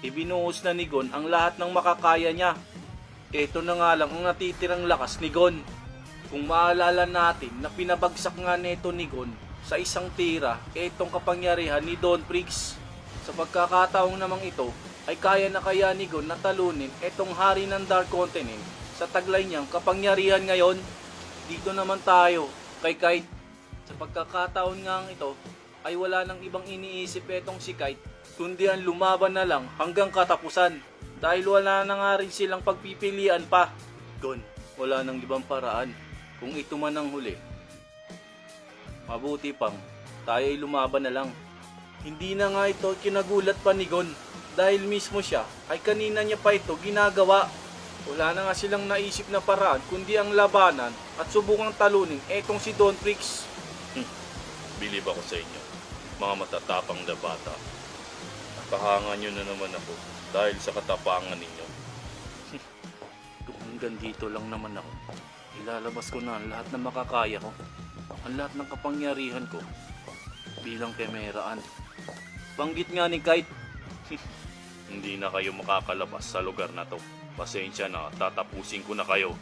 Ibinuhos na ni Gon ang lahat ng makakaya niya. Ito na nga lang ang natitirang lakas ni Gon. Kung maalala natin na pinabagsak nga neto ni Gon sa isang tira itong kapangyarihan ni Don Prix. Sa pagkakataong namang ito ay kaya na kaya ni Gon na talunin itong hari ng Dark Continent sa taglay niyang kapangyarihan ngayon. Dito naman tayo kay Kite. Sa pagkakataon nga ito ay wala nang ibang iniisip itong si Kite kundi ang lumaban na lang hanggang katapusan dahil wala na nga rin silang pagpipilian pa. Gon, wala nang ibang paraan kung ito man ang huli. Mabuti pang tayo ay lumaban na lang. Hindi na nga ito kinagulat pa ni Gon dahil mismo siya ay kanina niya pa ito ginagawa. Wala na nga silang naisip na paraan kundi ang labanan at subukang talunin etong si Don Prix. Bilib ako sa inyo, mga matatapang na bata. Nakahangan nyo na naman ako dahil sa katapangan ninyo. Kung hanggang dito lang naman ako, ilalabas ko na ang lahat ng makakaya ko, ang lahat ng kapangyarihan ko bilang kemeraan. Banggit nga ni Kite. Hindi na kayo makakalabas sa lugar na to. Pasensya na, tatapusin ko na kayo.